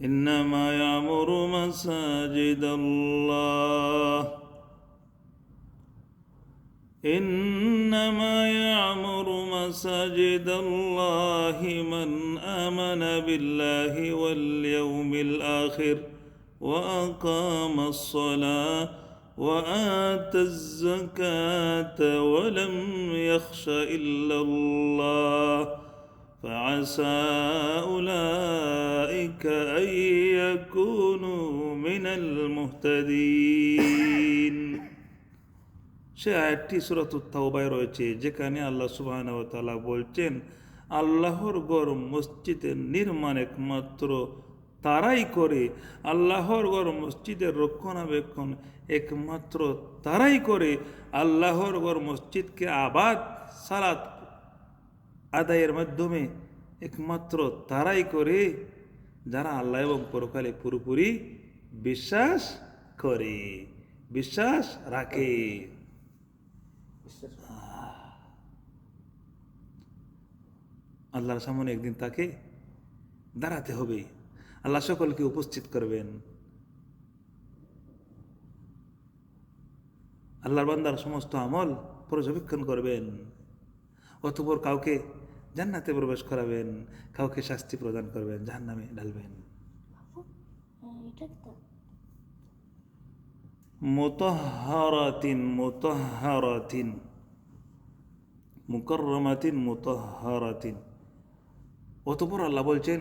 إنما يعمر مساجد الله إنما يعمر مساجد الله من آمن بالله واليوم الآخر وأقام الصلاة وآتى الزكاة ولم يخش إلا الله فعسى أولئك أن يكونوا من المهتدين সে আয়াতটি সূরাতুত তাওবায় রয়েছে, যেখানে আল্লাহ সুবহানাহু ওয়া তাআলা বলছেন, আল্লাহর ঘর মসজিদের নির্মাণ একমাত্র তারাই করে, আল্লাহর ঘর মসজিদের রক্ষণাবেক্ষণ একমাত্র তারাই করে, আল্লাহর ঘর মসজিদকে আবাদ সালাত আদায়ের মাধ্যমে একমাত্র তারাই করে যারা আল্লাহ এবং পরকালে পুরোপুরি বিশ্বাস করে, বিশ্বাস রাখে। আল্লাহর সামনে একদিন তাকে দাঁড়াতে হবে, আল্লাহ সকলকে উপস্থিত করবেন, আল্লাহর বান্দার সমস্ত আমল পর্যবেক্ষণ করবেন, অতঃপর কাউকে জান্নাতে প্রবেশ করাবেন, কাউকে শাস্তি প্রদান করবেন, জাহান্নামে ঢালবেন। মুতাহহারাতিন মুতাহহারাতিন মুকাররামাতিন মুতাহহারাতিন। অতঃপর আল্লাহ বলছেন,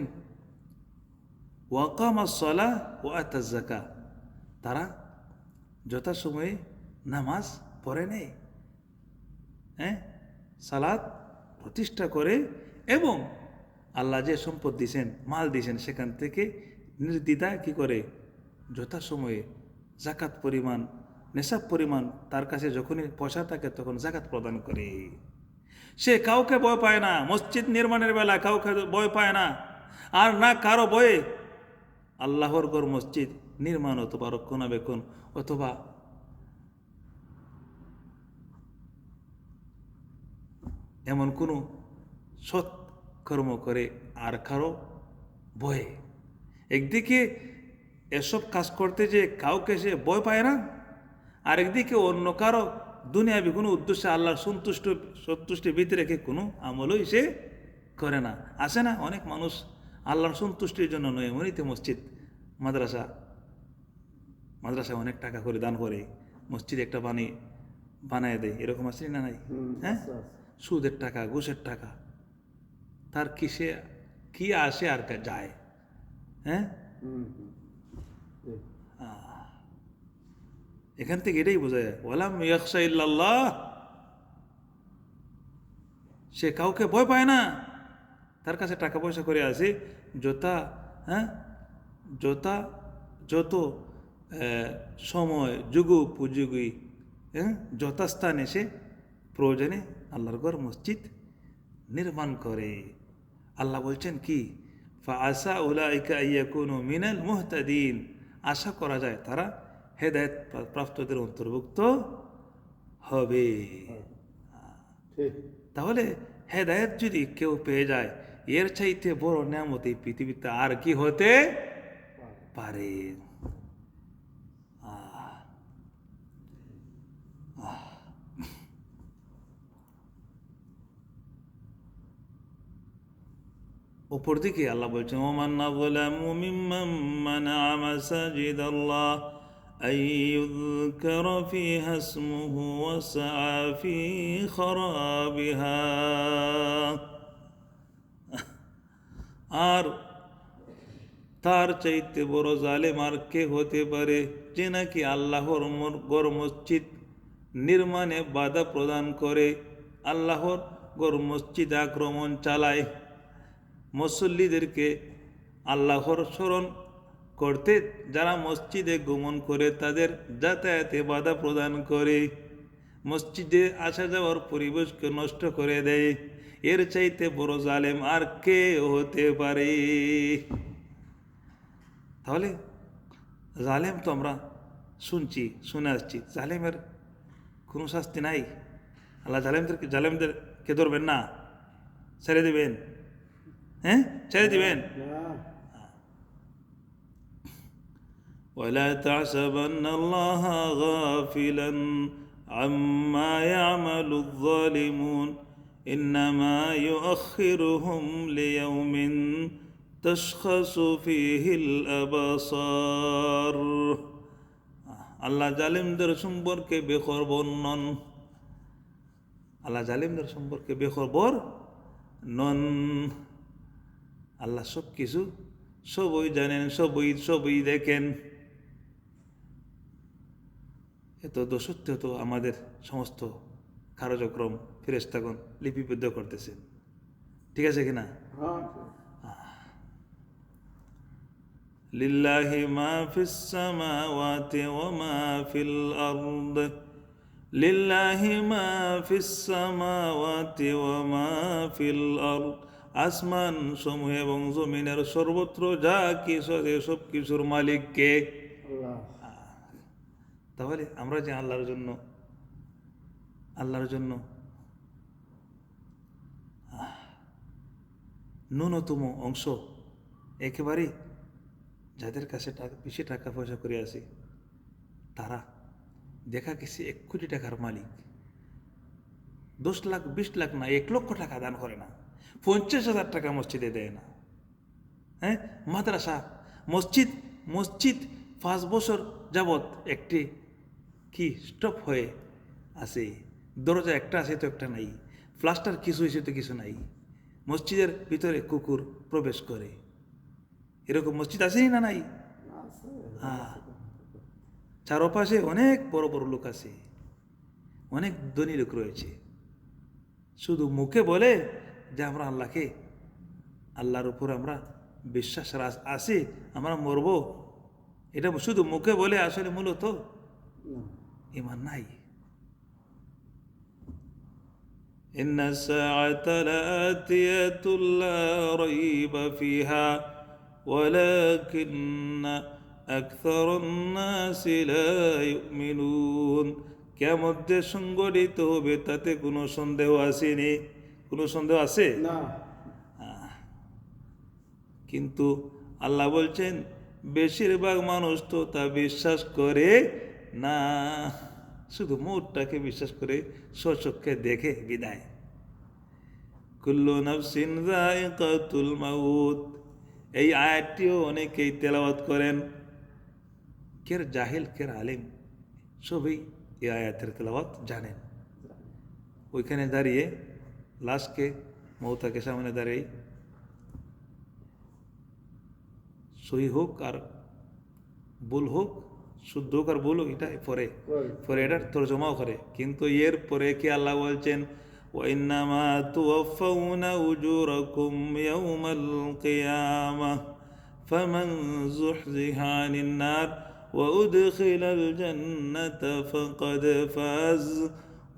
ওয়াকামাস সালাহ ওয়া আতাজ যাকাত, তারা যথাসময়ে নামাজ পড়ে নেয়, সালাত প্রতিষ্ঠা করে এবং আল্লাহ যে সম্পদ দিয়েছেন, মাল দিয়েছেন, সেখান থেকে নির্দ্বিধায় কি করে যথাসময়ে জাকাত পরিমাণ, নেশাব পরিমাণ তার কাছে যখনই পয়সা থাকে তখন জাকাত প্রদান করে। সে কাউকে ভয় পায় না, মসজিদ নির্মাণের বেলা কাউকে ভয় পায় না, আর না কারো ভয়ে আল্লাহর ঘর মসজিদ নির্মাণ অথবা রক্ষণাবেক্ষণ অথবা এমন কোনো সৎ কর্ম করে আর কারো ভয়ে। একদিকে এসব কাজ করতে যে কাউকে সে ভয় পায় না, আর একদিকে অন্য কারো দুনিয়াবি কোনো উদ্দেশ্যে আল্লাহর সন্তুষ্টির ভিতরে রেখে কোনো আমলই সে করে না। আসে না অনেক মানুষ আল্লাহর সন্তুষ্টির জন্য নয়, এমনিতে মসজিদ মাদ্রাসায় অনেক টাকা করে দান করে মসজিদ একটা বানায় দেয়, এরকম আছে না নাই? হ্যাঁ, সুদের টাকা, ঘুষের টাকা, তার কিসে কি আসে আর যায়? হ্যাঁ, এখান থেকে এটাই বোঝা যায়, ওয়ালাম ইয়াখশা ইল্লাল্লাহ, সে কাউকে ভয় পায় না, তার কাছে টাকা পয়সা করে আসে যত সময় যুগোপযোগী, যথাস্থানে সে প্রয়োজনে আল্লাহর ঘর মসজিদ নির্মাণ করে। আল্লাহ বলছেন কি, ফাআসা উলাইকা আইয়াকুনু মিনাল মুহতাদিন, আশা করা যায় তারা হেদায়েত প্রাপ্তদের অন্তর্ভুক্ত হবে। তাহলে হেদায়েত যদি কেউ পেয়ে যায়, এর চাইতে বড় নিয়ামত এই পৃথিবীতে আর কি হতে পারে? উপর দিকে আল্লাহ বলছেন, ওমান আযলামু মিম্মান মানাআ মাসাজিদাল্লাহ আন ইউযকারা ফীহা ইসমুহু ওয়া সাআ ফী খরাবিহা। আর তার চাইতে বড় জালেম আর কে হতে পারে, যে নাকি আল্লাহর ঘর মসজিদ নির্মাণে বাধা প্রদান করে, আল্লাহর ঘর মসজিদ আক্রমণ চালায়, মুসল্লিদেরকে আল্লাহর স্মরণ করতে যারা মসজিদে গমন করে তাদের যাতায়াতে বাধা প্রদান করে, মসজিদে আসা যাওয়ার পরিবেশকে নষ্ট করে দেয়, এর চাইতে বড় জালেম আর কে হতে পারে? তাহলে জালেম তো আমরা শুনে আসছি, জালেমের কোনো শাস্তি নাই? আল্লাহ জালেমদেরকে ধরবেন না, ছেড়ে দিবেন? হ্যাঁ, ছেড়ে দিবেন? ولا تعسبن الله غافلا عما يعمل الظالمون إنما يؤخرهم ليوم تشخص فيه الأبصار আল্লাহ জালিমদের সম্পর্কে বেখবর নন। আল্লাহ জালিমদের সম্পর্কে বেখবর নন। আল্লাহ সব কিছু সবই জানেন, সবই দেখেন। এত সত্ত্বেও তো আমাদের সমস্ত কার্যক্রম ফেরেশতাগণ লিপিবদ্ধ করতেছেন, ঠিক আছে কিনা? লিল্লাহি মা ফিস সামাওয়াতি ওয়া মা ফিল আরদ, লিল্লাহি মা ফিস সামাওয়াতি ওয়া মা ফিল আরদ, আসমান সমূহ এবং জমিনের সর্বত্র যা কিছু আছে সব কিছুর মালিক কে? তাহলে আমরা যে আল্লাহর জন্য ন্যূনতম অংশ, একেবারে যাদের কাছে বেশি টাকা পয়সা করে আছে তারা দেখা গেছে 1 কোটি টাকার মালিক, 10 লাখ 20 লাখ না, 1 লক্ষ টাকা দান করে না, 50,000 টাকা মসজিদে দেয় না। হ্যাঁ, মাদ্রাসা মসজিদ 5 বছর যাবৎ একটি কি স্টপ হয়ে আছে, দরজা একটা আছে তো একটা নাই, প্লাস্টার কিছু হয়েছে তো কিছু নাই, মসজিদের ভিতরে কুকুর প্রবেশ করে, এরকম মসজিদ আছেই না নাই? হ্যাঁ, চারপাশে অনেক বড় বড় লোক আছে, অনেক ধনী লোক রয়েছে, শুধু মুখে বলে যে আমরা আল্লাহর উপর আমরা বিশ্বাস আছে, আমরা মরবো, এটা শুধু মুখে বলে, আসলে মূলত ঈমান নাই। إن الساعة لآتية لا ريب فيها ولكن أكثر الناس لا يؤمنون। কিয়ামত যে সংঘটিত হবে তাতে কোনো সন্দেহ আসেনি, কোনো সন্দেহ আছে না। কিন্তু আল্লাহ বলছেন বেশিরভাগ মানুষ তো তা বিশ্বাস করে না, শুধু মুখটাকে বিশ্বাস করে, স্বচক্ষে দেখে বিদায়। কুল্লু নাফসিন যায়িকাতুল মাউত, এই আয়াতটিও অনেকেই তেলাওয়াত করেন, কের জাহিল কের আলিম সবই এই আয়াতের তেলাওয়াত জানেন। ওইখানে দাঁড়িয়ে লাশকে, মৌতাকে সামনে দাঁড়িয়ে সহি হোক আর ভুল হোক, শুদ্ধ হোক আর ভুল হোক, এটা পরে এটার তর্জমাও করে, কিন্তু এর পরে কি আল্লাহ বলছেন ওয়াইন্নামা তুওয়াফাউনা উজুরাকুম ইয়াউমাল কিয়ামাহ ফামান যুহজিহা আনিন নার ওয়া উদখিলাল জান্নাতা ফাকাদ ফাজ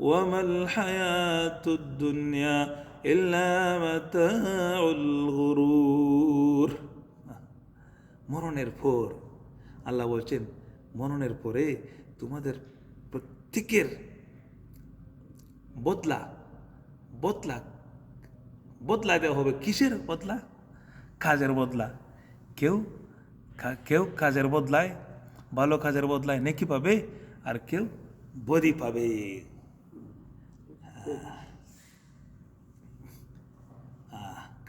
ওয়া মাল হায়াতুদ দুনিয়া ইল্লা মাতাউল গুরুর। মরণের পর আল্লাহ বলছেন, মরণের পরে তোমাদের প্রত্যেকের বদলা দেওয়া হবে। কিসের বদলা? কাজের বদলা। কেউ কাজের বদলায়, ভালো কাজের বদলায় নেকি পাবে, আর কেউ বদি পাবে।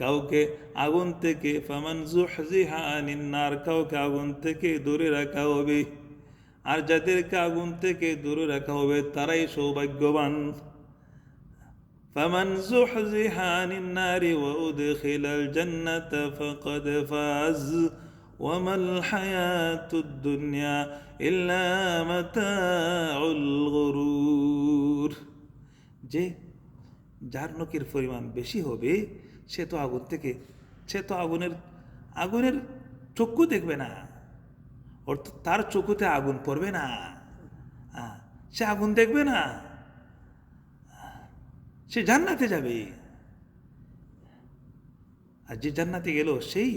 কাউকে আগুন থেকে ফামান যুহজিহা আনিন নার, কাউকে আগুন থেকে দূরে রাখা হবে, আর যাদেরকে আগুন থেকে দূরে রাখা হবে তারাই সৌভাগ্যবান। ফামান যুহজিহা আনিন নারি ওয়া উদখিলাল জান্নাতা ফাকাদ ফাজ ওয়া মাল হায়াতুদ দুনিয়া ইল্লা মাতাউল গুরুর। যার নকির পরিমাণ বেশি হবে সে তো আগুনের চক্ষু দেখবে না, অর্থাৎ তার চক্ষুতে আগুন পড়বে না, সে আগুন দেখবে না, সে জান্নাতে যাবে। আর যে জান্নাতে গেল সেই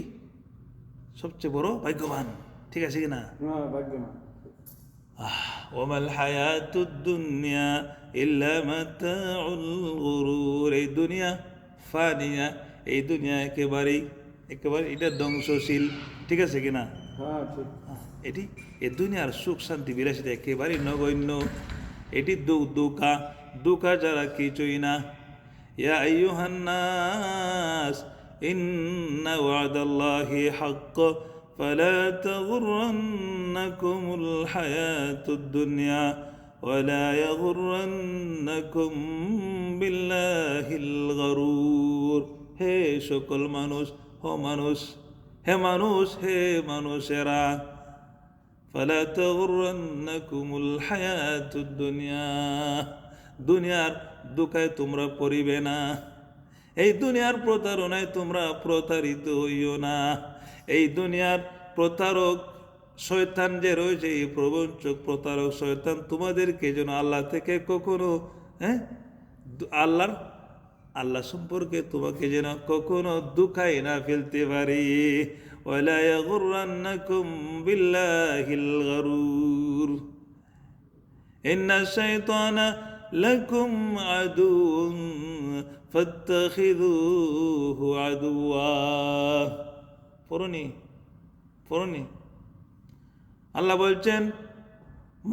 সবচেয়ে বড় ভাগ্যবান, ঠিক আছে কিনা? ভাগ্যবান। ওয়ামাল হায়াতুদ দুনিয়া ইল্লা মাতাউল গুরুর। এই দুনিয়া ফানিয়া, এই দুনিয়া একেবারে এটা ধ্বংসশীল, ঠিক আছে কিনা? হ্যাঁ ঠিক। এটি এ দুনিয়ার সুখ শান্তি বিলাসিতা একেবারেই নগণ্য। এটি দুকা যারা কিছুই না। ইয়া আইয়ুহান্নাস ইন্না ওয়াদাল্লাহি হাক্ক ফালা তাগুররান্নাকুমুল হায়াতুদ দুনিয়া ওয়ালা ইয়াগুররান্নাকুম বিল্লাহিল গরুর। হে সকল মানুষ, হে মানুষেরা, ফালা তাগুররান্নাকুমুল হায়াতুদ দুনিয়া, দুনিয়ার দুঃখায় তোমরা পড়িবে না, এই দুনিয়ার প্রতারণায় তোমরা প্রতারিত হইও না। এই দুনিয়ার প্রতারক শয়তান যে রয়েছে, এই প্রবঞ্চক প্রতারক শয়তান তোমাদেরকে যেন আল্লাহ থেকে কখনো আল্লাহ সম্পর্কে তোমাকে যেন কখনো দুঃখায় না ফেলতে পারি। ওয়ালা ইয়াগুররান্নাকুম বিল্লাহিল গরুর ইন্না শাইতানা লাকুম আদুউন ফাত্তাখিযুহু আদুওয়া। পড়নি আল্লাহ বলছেন,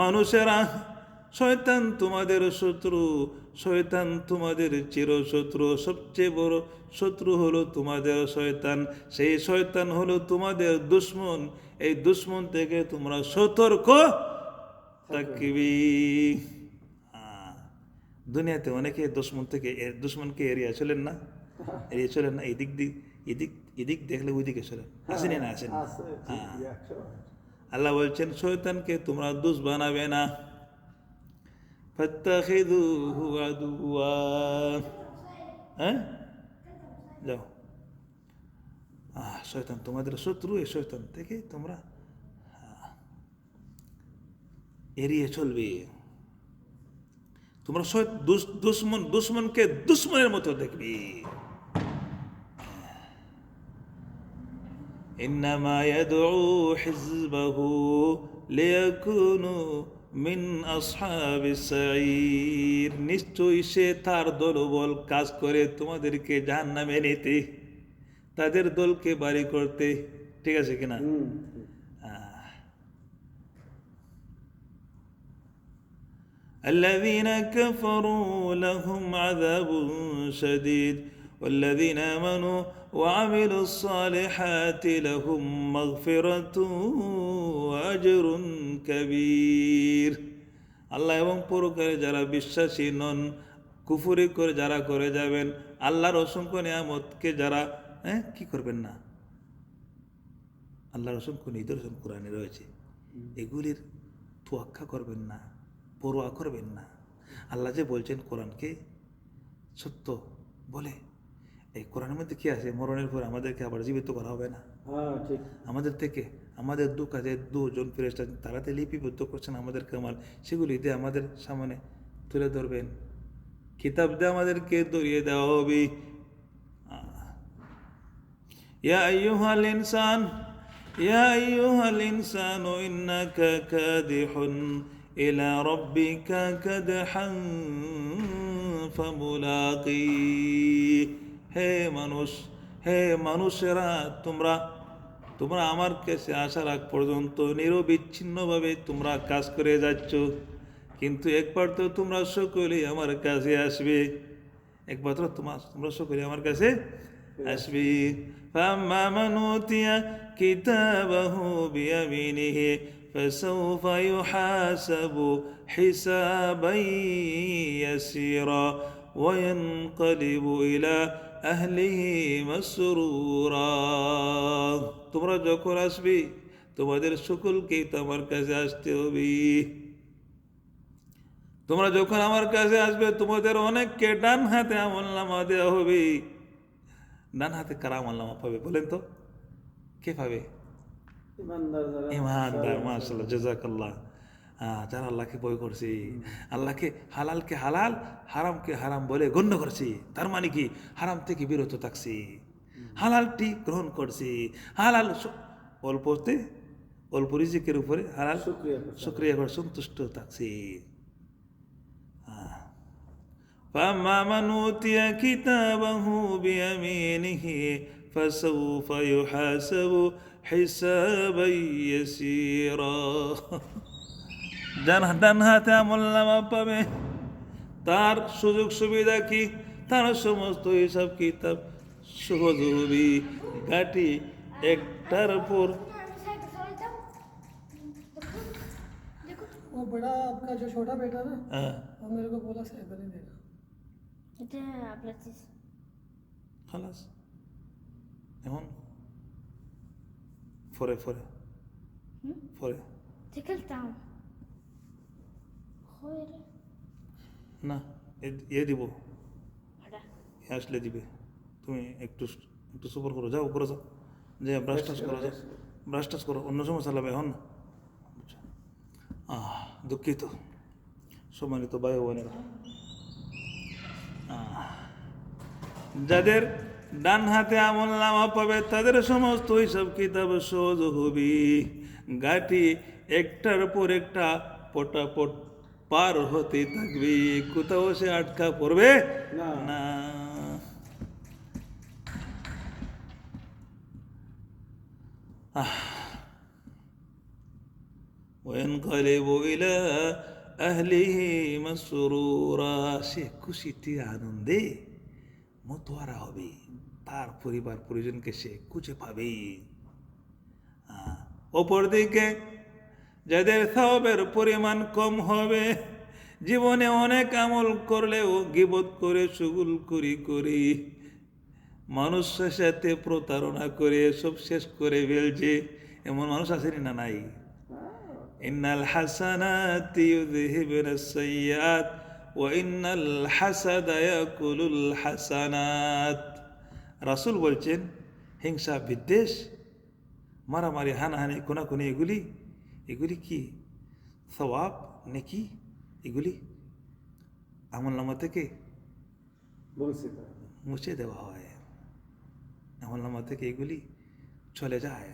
মানুষেরা, শয়তান তোমাদের শত্রু, শয়তান তোমাদের চিরশত্রু, সবচেয়ে বড় শত্রু হলো তোমাদের শয়তান। সেই শয়তান হলো তোমাদের দুশ্মন। এই দুশ্মন থেকে তোমরা সতর্ক থাকবি। দুনিয়াতে অনেকে দুশ্মনকে এড়িয়ে চলেন না, এদিক দেখলে ওইদিকে চলেন, আসেনি না আসেনি। আল্লাহ বলছেন, শয়তানকে তোমরা দুষ বানাবে না। ফাত্তাখিযুহু আদুওয়া। যাও, শয়তান তোমাদের শত্রু, এই শয়তান থেকে তোমরা এড়িয়ে চলবে। তোমরা দুশ্মনকে দুশ্মনের মতো দেখবে। ইন্নামা ইয়াদউ হিজবাহু লিয়াকুনু মিন আসহাবিস সাঈর। নিশ্চয়ই সে তার দলবল কাজ করে তোমাদেরকে জাহান্নামে নিতে, তাদের দলকে বাড়ি করতে। ঠিক আছে কিনা? الذين كفروا لهم عذاب شديد والذين آمنوا وعملوا الصالحات لهم مغفرة وأجر كبير। আল্লাহ এবং পরকালে যারা বিশ্বাসী নন, কুফরি করে যারা করে যাবেন, আল্লাহর অসংখ্য নিয়ামতকে যারা কি করবেন না, আল্লাহর অসংখ্য নিদর্শন কোরআনে রয়েছে, এগুলির তোয়াক্কা করবেন না, পরোয়া করবেন না। আল্লাহ যে বলছেন কোরআনকে সত্য বলে, এই কোরআনের মধ্যে কি আছে? মরণের পর আমাদেরকে আবার জীবিত করা হবে না? আমাদের থেকে আমাদের কাজে দুজন ফেরেশতা তারাতে লিপিবদ্ধ করছেন আমাদের কামাল, সেগুলি দিয়ে আমাদের সামনে তুলে ধরবেন, কিতাব দিয়ে আমাদেরকে ধরিয়ে দেওয়া হবে। ইয়া আইয়ুহাল ইনসানু ইন্নাকা কাদিহুন ইলা রাব্বিকা কাদহান ফামুলাকি। হে মানুষেরা, তোমরা আমার কাছে আসার আগ পর্যন্ত নিরবিচ্ছিন্নভাবে তোমরা কাজ করে যাচ্ছ, কিন্তু একবার তো তোমরা সকলেই আমার কাছে আসবে, একবার তো তোমরা সকলেই আমার কাছে আসবে। ফাম্মা মান উতিয়া কিতাবাহু বিয়ামিনিহি ফাসাউফা ইউহাসাবু হিসাবান ইয়াসীরা ওয়া ইয়ানকালিবু ইলা আহলিহি মাসরুরা। তোমরা যখন আসবে, তোমাদের সকলকেই তো আমার কাছে আসতে হবে। তোমরা যখন আমার কাছে আসবে, তোমাদের অনেককে ডান হাতে আমলনামা দেওয়া হবে। ডান হাতে কারা আমলনামা পাবে বলেন তো? কে পাবে? ইমানদার। মাশাআল্লাহ, জাযাকাল্লাহ। যারা আল্লাহকে ভয় করছে, আল্লাহকে হালালকে হালাল, হারামকে হারাম বলে গণ্য করছে, তার মানে কি হারাম থেকে বিরত থাকছে, হালালটি গ্রহণ করছে, হালাল অল্প রিজিকের উপরে হালাল শুকরিয়া করে সন্তুষ্ট থাকছে। فأما من أوتي كتابه بيمينه فسوف يحاسب حسابا يسيرا ডান হাতে আমলনামা পাবে, তার সুযোগ সুবিধা কি, তার সমস্ত হিসাব কিতাব সহজ হবে। গাটি একটার পর वो बड़ा आपका जो छोटा बेटा ना হ্যাঁ वो मेरे को बोला साइकिल ही देना। এটা আপনার চিজ খালাস এখন ফরে ফরে ফরে تكلتهم خير না এ দিব, هذا এ আসলে দিবে। তুমি একটু একটু সুপার করো, যাও উপরে যাও, যে ব্রাশ টাচ করো, যাও ব্রাশ টাচ করো, অন্য সময় চালাবে এখন না। দুঃখিত সম্মানিত ভাই বোনেরা, যাদের ডান হাতে আমল নামা পাবে তাদের সমস্ত হিসাব কিতাব সহজ হবে। গাটি একটার পর একটা পটাপট পার হতে থাকবে, কোথাও সে আটকা পড়বে না। وينقلب إلى أهله مسرورا, সে খুশিতে আনন্দে মতোয়ারা হবে, তার পরিবার পরিজনকে সে খুঁজে পাবে। অপরদিকে যাদের সওয়াবের পরিমাণ কম হবে, জীবনে অনেক আমল করলেও গীবত করে শুগুল করি মানুষের সাথে প্রতারণা করে সব শেষ করে ফেলছে, এমন মানুষ আসেনি না নাই? ইন্নাল হাসানাতি ইউযহিবুনাস সাইয়্যাত ওয়া ইন্নাল হাসাদা ইয়াকুলুল হাসানাত। রাসূল বলছেন, হিংসা বিদ্বেষ মারামারি হানাহানি খুনাখুনি এগুলি কি সওয়াব নেকি, এগুলি আমলনামা থেকে মুছে দেওয়া হয়, আমলনামা থেকে এগুলি চলে যায়।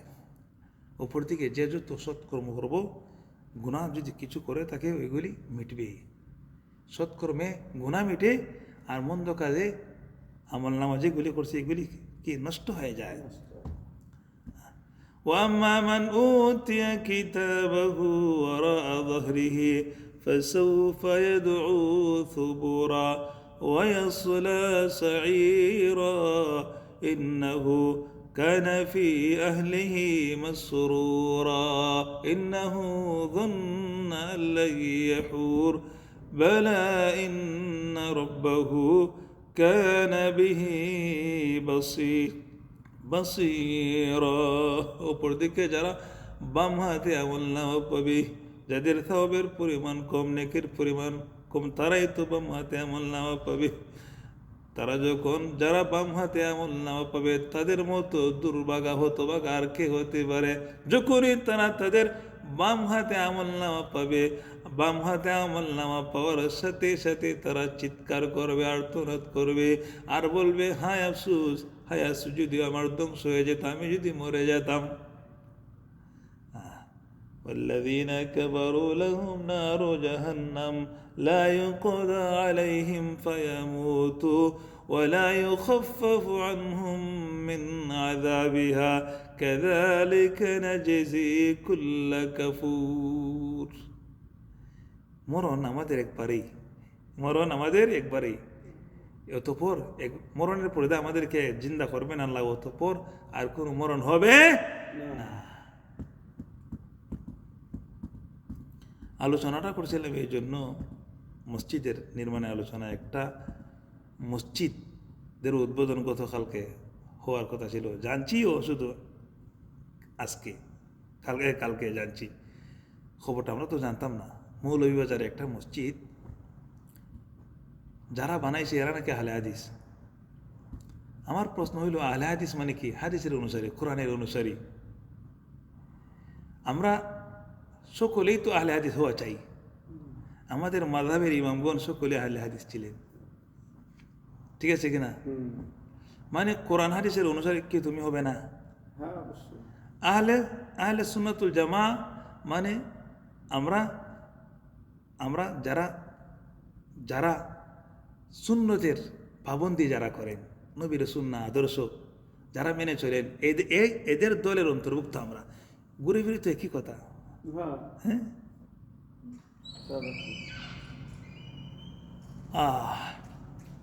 ওপর দিকে যে যত সৎকর্ম করব, গুনাহ যদি কিছু করে তাকে ওইগুলি মিটবে। সৎকর্মে গুনাহ মিটে, আর মন্দ কাজে আমলনামা যেগুলি করছে এগুলি কি নষ্ট হয়ে যায়। وأما من أوتي كتابه وراء ظهره فسوف يدعو ثبورا ويصلى سعيرا إنه كان في أهله مسرورا إنه ظن أن لن يحور بلى إن ربه كان به বাসীরা। ওপর দিকে যারা বাম হাতে আমলনামা পাবে, যাদের সওয়াবের পরিমাণ কম, নেকির পরিমাণ কম, তারাই তো বাম হাতে আমলনামা পাবে। তারা যখন যারা বাম হাতে আমলনামা পাবে, তাদের মতো দুর্ভাগা হতভাগা আর কে হতে পারে? যখনই তারা তাদের বাম হাতে আমলনামা পাবে, বাম হাতে আমলনামা পাওয়ার সাথে সাথে তারা চিৎকার করবে, আর্তনাদ করবে, আর বলবে, হায় আফসোস, হায় আফসোস, যদি আমার ধ্বংস হয়ে যেত, আমি যদি মরে যেতাম। والذين كفروا لهم نار جهنم لا يقضى عليهم فيموتوا ولا يخفف عنهم من عذابها كذلك نجزي كل كفور। মরণ আমাদের একবারেই, অতঃপর মরণের পরে আমাদেরকে জিন্দা করবেন আল্লাহ, অতঃপর আর কোনো মরণ হবে না। আলোচনাটা করছিলাম এই জন্য, মসজিদের নির্মাণে আলোচনা। একটা মসজিদের উদ্বোধন গতকালকে হওয়ার কথা ছিল, জানছিও শুধু আজকে, কালকে জানছি খবরটা, আমরা তো জানতাম না। মৌলভীবাজারে একটা মসজিদ, যারা বানাইছে এরা নাকি আহলে হাদিস। আমার প্রশ্ন হইল, আহলে হাদিস মানে কি? হাদিসের অনুসারী, কোরআনের অনুসারী। আমরা সকলেই তো আহলে হাদিস হওয়া চাই। আমাদের মাযহাবের ইমামগণ সকলে আহলে হাদিস ছিলেন, ঠিক আছে কিনা? মানে কোরআন হাদিসের অনুসারী কি তুমি হবে না? আহলে সুন্নাতুল জামা মানে আমরা যারা সুন্নতের পাবন্দি যারা করেন, নবীর সুন্নাহ আদর্শ যারা মেনে চলেন এদের দলের অন্তর্ভুক্ত আমরা। ঘুরে ফিরে তো একই কথা, হ্যাঁ।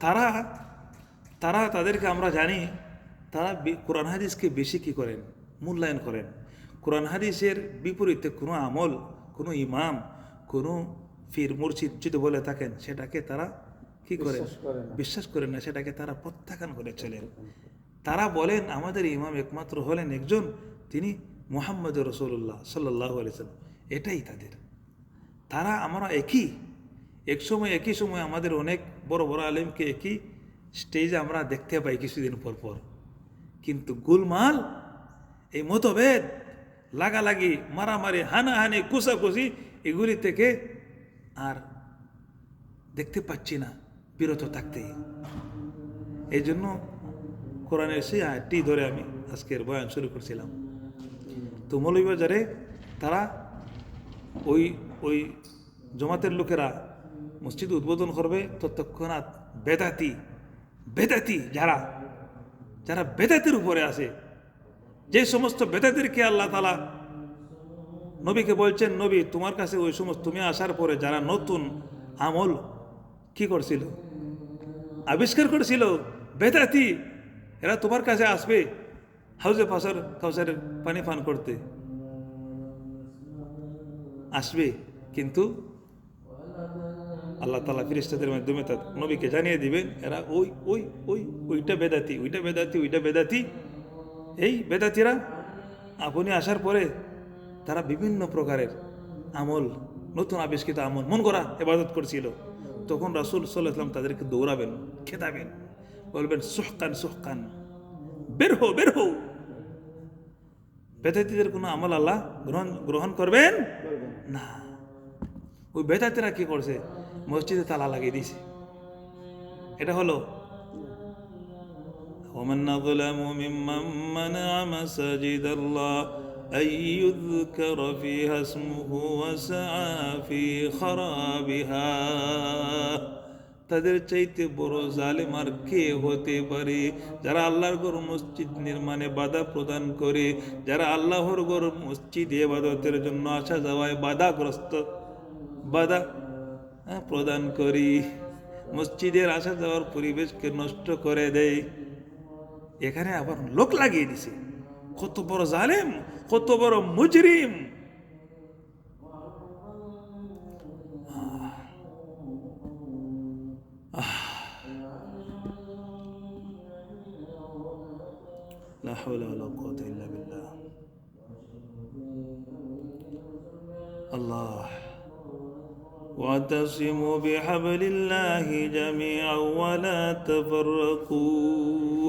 তারা তারা তাদেরকে আমরা জানি, তারা কোরআন হাদিসকে বেশি কি করেন, মূল্যায়ন করেন। কোরআন হাদিসের বিপরীতে কোনো আমল, কোনো ইমাম, কোনো ফির মুর্শিদ যদি বলে থাকেন, সেটাকে তারা কি করেন, বিশ্বাস করেন না, সেটাকে তারা প্রত্যাখ্যান করে চলেন। তারা বলেন আমাদের ইমাম একমাত্র হলেন একজন, তিনি মুহাম্মদ রাসূলুল্লাহ সাল্লাল্লাহু আলাইহি ওয়াসাল্লাম। এটাই তাদের। তারা আমরা একই সময় আমাদের অনেক বড় বড় আলেমকে একই স্টেজে আমরা দেখতে পাই কিছুদিন পর পর, কিন্তু গোলমাল, এই মতভেদ, লাগালাগি, মারামারি, হানাহানি, কুসাকুসি, এগুলি থেকে আর দেখতে পাচ্ছি না, বিরত থাকতে। এই জন্য কোরআনের সেই আয়াতটি ধরে আমি আজকের বয়ান শুরু করছিলাম। তো মৌলভীবাজারে তারা ওই জমাতের লোকেরা মসজিদ উদ্বোধন করবে, ততক্ষণাৎ বেদাতি যারা বেদাতের উপরে আছে, যে সমস্ত বেদাতিরকে আল্লাহ তাআলা নবীকে বলছেন, নবী তোমার কাছে ওই সমস্ত, তুমি আসার পরে যারা নতুন আমল কি করছিল, আবিষ্কার করেছিল, বেদাতি, এরা তোমার কাছে আসবে হাউজে কাউসারের পানি পান করতে আসবে, কিন্তু আল্লাহ তাআলা ফেরেশতাদের মাধ্যমে তার নবীকে জানিয়ে দিবেন এরা ওইটা বেদাতি। এই বেদাতিরা আপনি আসার পরে তারা বিভিন্ন প্রকারের আমল, নতুন আবিষ্কৃত আমল, মন করা ইবাদত করছিল। তখন রাসূল সাল্লাল্লাহু আলাইহি ওয়াসাল্লাম তাদেরকে দৌড়াবেন, খেদাবেন, বলবেন সুহকান, বের হও। বেদাতিদের কোনো আমল আল্লাহ গ্রহণ করবেন না। ওই বেদাতিরা কি করছে, মসজিদে তালা লাগিয়ে দিয়েছে। এটা হলো ومن أظلم ممن منع مساجد الله أن يذكر فيها اسمه وسعى في خرابها। তাদের চাইতে বড় জালেম আর কে হতে পারে, যারা আল্লাহর ঘর মসজিদ নির্মাণে বাধা প্রদান করে, যারা আল্লাহর ঘর মসজিদ ইবাদতের জন্য আসা যাওয়ায় বাধা প্রদান করি, মসজিদের আসা যাওয়ার পরিবেশকে নষ্ট করে দেয়। এখানে আবার লোক লাগিয়ে দিছে, কত বড় জালেম, কত বড় মুজরিম। লা হাওলা ওয়ালা কুওয়াতা ইল্লা বিল্লাহ। আল্লাহ واعتصموا بحبل الله جميعا ولا تفرقوا।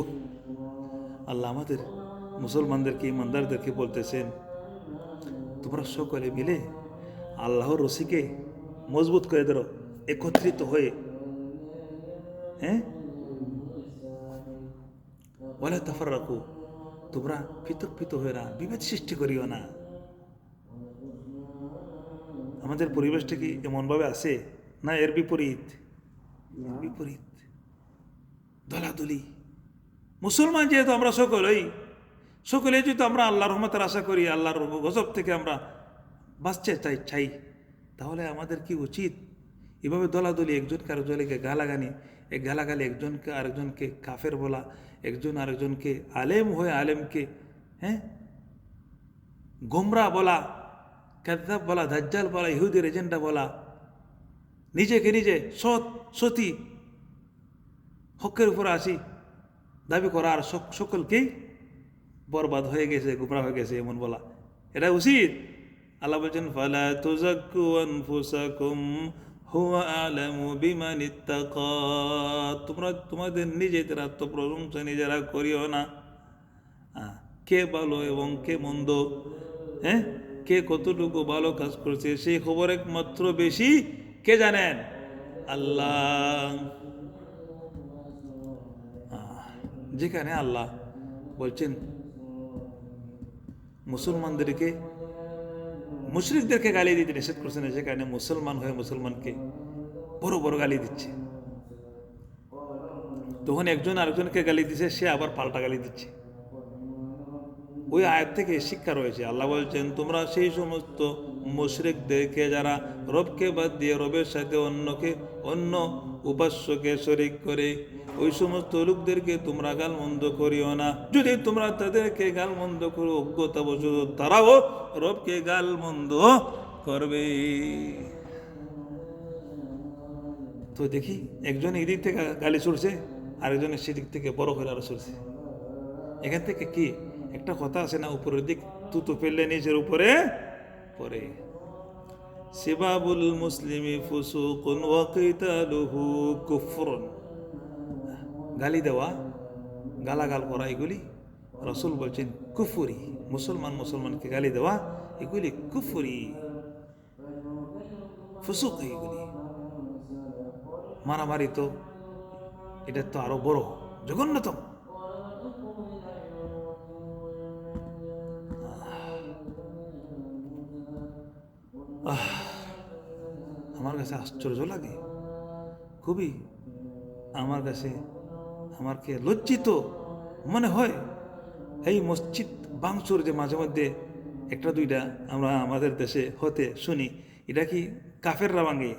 আল্লাহ আমাদের মুসলমানদেরকে, ইমানদারদেরকে বলতেছেন, তোমরা সকলে মিলে আল্লাহর রশিকে মজবুত করে ধরো, একত্রিত হয়ে, হ্যাঁ, ওয়ালা তাফাররাকু, তোমরা পৃথক হয়ে না, বিভেদ সৃষ্টি করিও না। আমাদের পরিবেশটা কি এমনভাবে আছে না এর বিপরীত? দলাদলি। মুসলমান যেহেতু আমরা সকলে যেহেতু আমরা আল্লাহর রহমতের আশা করি, আল্লাহর গজব থেকে আমরা বাঁচতে চাই, তাহলে আমাদের কি উচিত? এভাবে দলাদলি, একজনকে আরেকজনকে গালাগালি, একজনকে আরেকজনকে কাফের বলা, একজন আরেকজনকে আলেম হয়ে আলেমকে, হ্যাঁ, গোমরা বলা, কাযযাব বলা, দাজ্জাল বলা, ইহুদির এজেন্ডা বলা, নিজেকে নিজে সতী হকের উপর আসি দাবি করা, আর সকলকেই বরবাদ হয়ে গেছে, গুমরা হয়ে গেছে এমন বলা, এটা উচিত? আল্লাহ বলছেন, ফালা তুযাক্কু আনফুসাকুম হুয়া আ'লামু বিমান ইত্তাকা। তোমরা তোমাদের নিজেদের আত্মপ্রশংসা নিজেরা করিও না। কে ভালো এবং কে মন্দ, হ্যাঁ, কে কতটুকু ভালো কাজ করছে, সেই খবর একমাত্র বেশি কে জানেন? আল্লাহ। যেখানে আল্লাহ বলছেন মুসলমানদেরকে, মুশরিকদেরকে গালি দিতে নিষেধ করছেন, সেখানে মুসলমান হয়ে মুসলমানকে বড় গালি দিচ্ছে। তখন একজন আরেকজনকে গালি দিচ্ছে, সে আবার পাল্টা গালি দিচ্ছে। ওই আয়াত থেকে শিক্ষা রয়েছে। আল্লাহ বলছেন, তোমরা সেই সমস্ত মুশরিকদেরকে যারা রবকে বাদ দিয়ে রবের সাথে অন্য উপাস্যকে শরিক করে, ওই সমস্ত লোকদেরকে তোমরা গালমন্দ করিও না। যদি তোমরা তাদেরকে গালমন্দ করো, অজ্ঞতাবশত তারাও রবকে গালমন্দ করবে। তো দেখি, একজন এদিক থেকে গালি ছুড়ছে, আরেকজনের সেদিক থেকে বড় করে আরো ছুড়ছে। এখান থেকে কি একটা কথা আছে না, উপরের দিক তুতু ফেললে নিজের উপরে পড়ে। সিবাবুল মুসলিমি ফুসুকুন ওয়া কিতালুহু কুফরুন। গালি দেওয়া, গালাগাল করা, এগুলি রাসূল বলছেন কুফরি। মুসলমানকে গালি দেওয়া এগুলি কুফরি, ফুসুক। এগুলি মারামারি তো এটা তো আরো বড়, জঘন্যতম। আমার কাছে আশ্চর্য লাগে খুবই। আমাকে লজ্জিত মনে হয় এই মসজিদ ভাঙচুর যে মাঝে মধ্যে একটা দুইটা আমরা আমাদের দেশে হতে শুনি। এটা কি কাফেররা ভাঙে?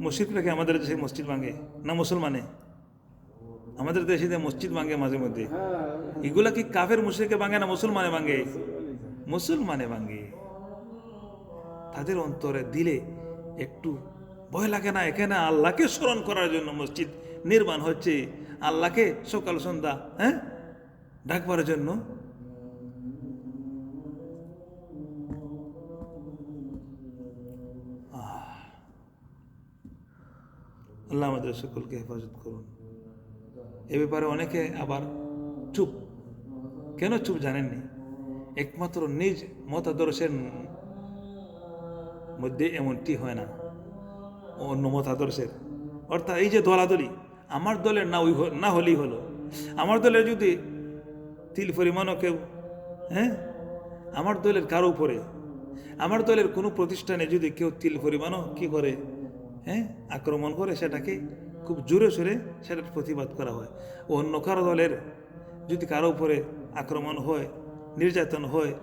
মুশরিকরা কি আমাদের দেশে মসজিদ ভাঙে না মুসলমানে? আমাদের দেশে যে মসজিদ ভাঙে মাঝে মধ্যে, এগুলা কি কাফের মুশরিকে ভাঙে না মুসলমানে ভাঙে? মুসলমানে ভাঙে। তাদের অন্তরে দিলে একটু ভয় লাগে না? এখানে আল্লাহকে স্মরণ করার জন্য মসজিদ নির্মাণ হচ্ছে, আল্লাহকে সকাল সন্ধ্যা ডাকবার জন্য। আল্লাহ আমাদের সকলকে হেফাজত করুন। এ ব্যাপারে অনেকে আবার চুপ। কেন চুপ জানেননি? একমাত্র নিজ মতাদর্শের মধ্যে এমনটি হয় না, অন্য মতাদর্শের। অর্থাৎ এই যে দলাদলি, আমার দলের না হলেই হলো। আমার দলের যদি তিল পরিমাণও কেউ আমার দলের কারো উপরে, আমার দলের কোনো প্রতিষ্ঠানে যদি কেউ তিল পরিমাণও কি করে আক্রমণ করে, সেটাকে খুব জোরে সোরে সেটার প্রতিবাদ করা হয়। অন্য কারো দলের যদি কারো উপরে আক্রমণ হয়, নির্যাতন হয়,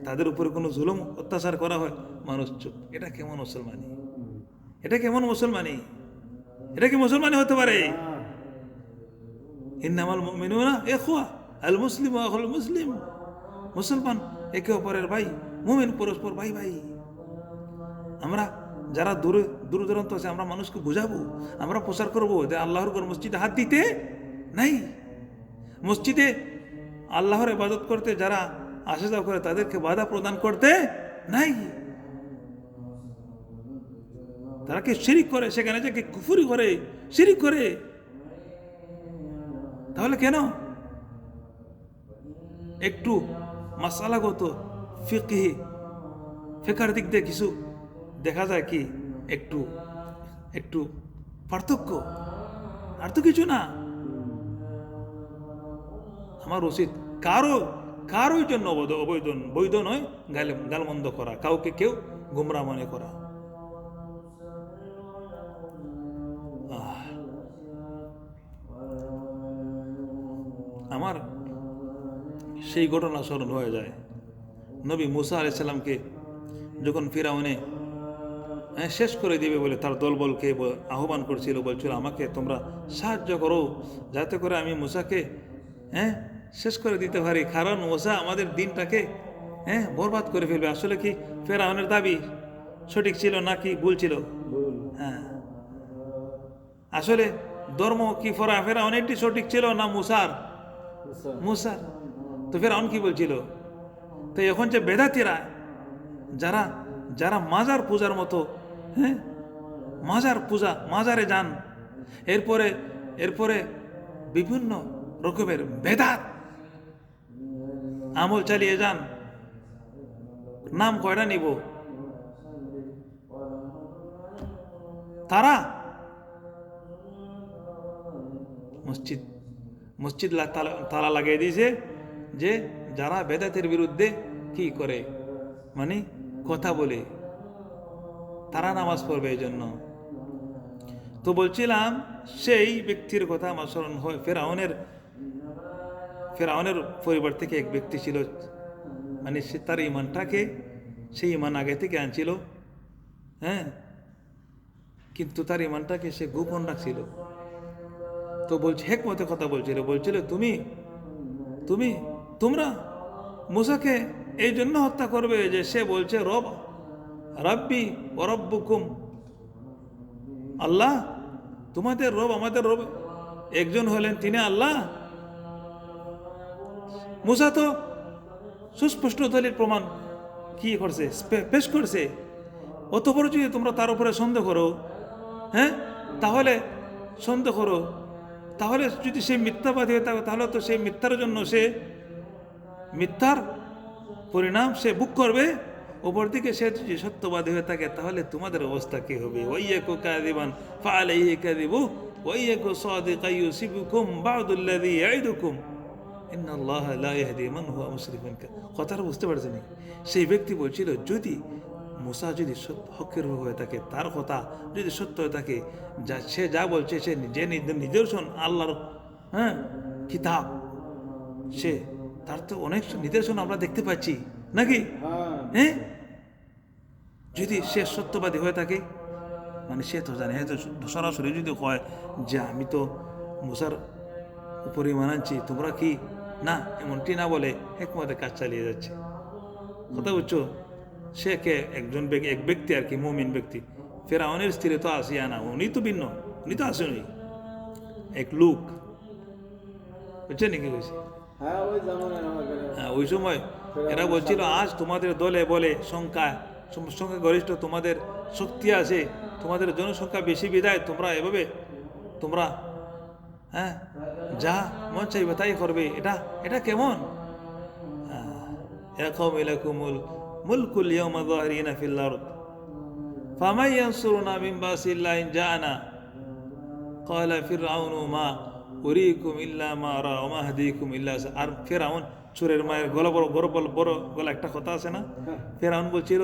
তাদের উপরে কোনো জুলুম অত্যাচার করা হয়, মানুষ চুপ। এটা কেমন মুসলমানি? এটা কেমন মুসলমানি? এটা কি মুসলমানি হতে পারে? ইন্নামাল মুমিনুনা ইখওয়া, আল মুসলিমু আখুল মুসলিম। মুসলমান একে অপরের ভাই, মুমিন পরস্পর ভাই ভাই। আমরা যারা দূর দূরান্ত আছে, আমরা মানুষকে বুঝাবো, আমরা প্রচার করবো যে আল্লাহর ঘর মসজিদে হাত দিতে নাই। মসজিদে আল্লাহর ইবাদত করতে যারা আসা যাওয়া করে, তাদেরকে বাধা প্রদান করতে নাই। তারা কি শিরিক করে, সেখানে যে কুফরি করে, শিরিক করে, তাহলে কেন? একটু মাসালাগত ফিকার দিক দিয়ে কিছু দেখা যায় কি, একটু পার্থক্য, আর তো কিছু না। আমার উচিত কারোর জন্য বৈধ নয় গালমন্দ করা, কাউকে কেউ গুমরা মনে করা। আমার সেই ঘটনা স্মরণ হয়ে যায়। নবী মুসা আলাইহিস সালামকে যখন ফিরাউনে শেষ করে দিবে বলে তার দলবলকে আহ্বান করছিল, বলছিল আমাকে তোমরা সাহায্য করো যাতে করে আমি মুসাকে শেষ করে দিতে পারি, কারণ মুসা আমাদের দিনটাকে বরবাদ করে ফেলবে। আসলে কি ফেরাউনের দাবি সঠিক ছিল নাকি ভুল ছিল? আসলে ধর্ম কি ফেরাউনেরটি সঠিক ছিল না মুসার? তো ফেরাউন কি বলছিল? তো এখন যে বেদাতিরা যারা মাজার পূজার মতো মাজারে যান, এরপরে বিভিন্ন রকমের বেদাত আমল চালিয়ে যান, নাম কয়টা নিব? তারা মসজিদ তালা লাগিয়ে দিয়েছে যে যারা বেদাতের বিরুদ্ধে কি করে, মানে কথা বলে, তারা নামাজ পড়বে। এই জন্য তো বলছিলাম, সেই ব্যক্তির কথা আমার স্মরণ হয়। ফেরাউনের পরিবার থেকে এক ব্যক্তি ছিল, মানে সে তার ইমানটাকে, সেই ইমান আগে থেকে আনছিল, হ্যাঁ, কিন্তু তার ইমানটাকে সে গোপন রাখছিল। তো বলছে, হেকমতে কথা বলছিল তুমি তুমি তোমরা মুসাকে এই জন্য হত্যা করবে যে সে বলছে রাব্বি ও রব্বুকুম, আল্লাহ তোমাদের রব আমাদের রব একজন হলেন, তিনি আল্লাহ। মুসা তো সুস্পষ্ট দলিল প্রমাণ কি করছে, পেশ করছে। অতপর যদি তোমরা তার উপরে সন্দেহ করো, হ্যাঁ, তাহলে যদি সে মিথ্যাবাদী হয়ে থাকে, তাহলে তো সেই মিথ্যার জন্য সে মিথ্যার পরিণাম সে ভোগ করবে। অপরদিকে সে যদি সত্যবাদী হয়ে থাকে, তাহলে তোমাদের অবস্থা কি হবে? ওয়াইয়াকু কাযিবান ফাআলাইহি কাযিবু ওয়াইয়াকু সাদিকান ইউসিবুকুম বা'দুল্লাযী ইয়াইদুকুম ইন্নাল্লাহা লা ইয়াহদি মান হুয়া মুসরিফুন। কথাটা বুঝতে পারছেন? সেই ব্যক্তি বলছিল, যদি মুসা যদি হকের হয়ে থাকে, তার কথা যদি সত্য হয়ে থাকে, সে যা বলছে, সে যে নিদর্শন আল্লাহর, হ্যাঁ, কিতাব, সে তার তো অনেক নিদর্শন আমরা দেখতে পাচ্ছি নাকি, হ্যাঁ, যদি সে সত্যবাদী হয়ে থাকে, মানে সে তো জানে, হয়তো সরাসরি যদি কয় যে আমি তো মুসার উপরে ইমান আনছি, তোমরা কি না, এমনটি না বলে হেকমতে কাজ চালিয়ে যাচ্ছে। কথা বুঝছো? সে কে এক ব্যক্তি আর কি, মুমিন ব্যক্তি। ফেরাউনের স্ত্রী তো আসিয়া না, উনি তো ভিন্ন, উনি তো আসেনি, এক লোক, বুঝছে নাকি? ওই সময় এরা বলছিল, আজ তোমাদের দলে বলে সংখ্যা গরিষ্ঠ, তোমাদের শক্তি আছে, তোমাদের জনসংখ্যা বেশি বিদায় তোমরা এভাবে তোমরা, হ্যাঁ, যা মন চাইবে তাই করবে। এটা কেমন? ইয়া কওমি লাকুমুল মুলকুল ইয়াওমা যাহিরিনা ফিল আরদ ফামান ইয়ানসুরুনা মিন বাসিল্লাহি ইন জাআনা ক্বালা ফিরআউনু মা উরিকুম ইল্লা মা আরা ওয়া মা আহদিকুম ইল্লা। আর ফিরআউন, চোরের মায়ের গলা বড় গলা একটা কথা আছে না? ফিরআউন বলছিল,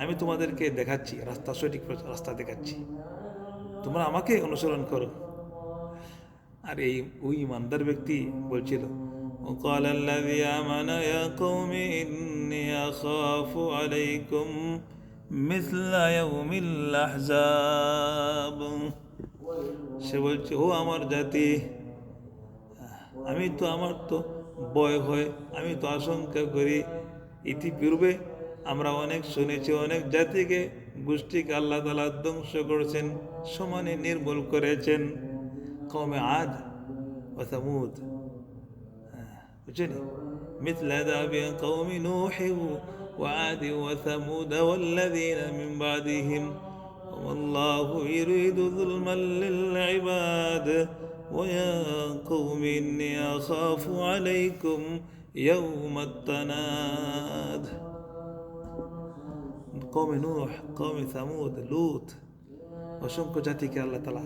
আমি তোমাদেরকে দেখাচ্ছি রাস্তা, সঠিক রাস্তা দেখাচ্ছি, তোমরা আমাকে অনুসরণ করো। আর ওই ইমানদার ব্যক্তি বলছিল, وقال الذي آمن يا قوم إني أخاف عليكم مثل يوم الأحزاب। সে বলছে, ও আমার জাতি, আমার তো ভয় হয়, আমি তো আশঙ্কা করি, ইতিপূর্বে আমরা অনেক শুনেছি, অনেক জাতিকে, গোষ্ঠীকে আল্লাহ তাআলা ধ্বংস করেছেন, সমানে নির্মূল করেছেন। কওমে আদ ও সামুদ, বুঝছেন? مثل دأب قوم نوح وعاد وثمود والذين من بعدهم والله يريد ظلما للعباد ويا قوم إني أخاف عليكم يوم التناد। قوم نوح, قوم ثمود, লুত, অসংখ্য জাতিকে আল্লাহ তাআলা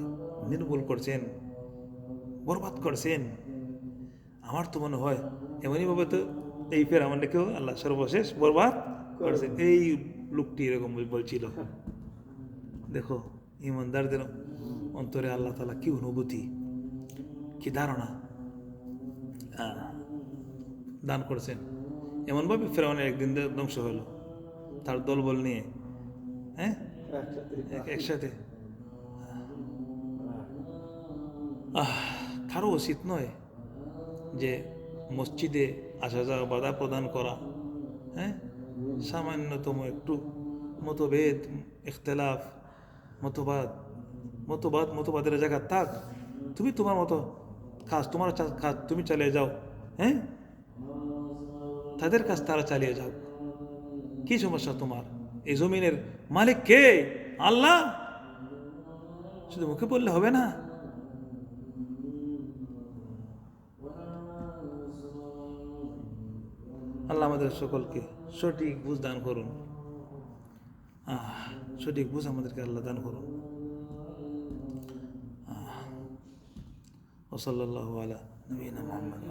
নির্মূল করছেন, বরবাদ করছেন। আমার তো মনে হয় এমনইভাবে তো এই ফেরাউনকেও আল্লাহ সর্বশেষ বরবাদ করেছেন। এই লোকটি এরকম বলছিল। দেখো, ইমানদারদের অন্তরে আল্লাহ তাআলা কি অনুভূতি, কি ধারণা দান করেছেন। এমনভাবে ফেরাউনের একদিন ধ্বংস হলো তার দলবল নিয়ে, হ্যাঁ, একসাথে। কারো উচিত নয় যে মসজিদে আসা যাওয়া বাধা প্রদান করা, হ্যাঁ, সামান্যতম একটু মতভেদ, ইখতিলাফ, মতবাদের জায়গা থাক, তুমি তোমার মতো কাজ, তোমার কাজ তুমি চালিয়ে যাও, হ্যাঁ, তাদের কাজ তারা চালিয়ে যাও। কি সমস্যা তোমার? এই জমিনের মালিক কে? আল্লাহ। শুধু মুখে বললে হবে না। আল্লাহ আমাদের সকলকে সঠিক বুঝ দান করুন, সঠিক বুঝ আমাদেরকে আল্লাহ দান করুন। ওয়া সাল্লাল্লাহু আলা নবিয়িনা মুহাম্মদ।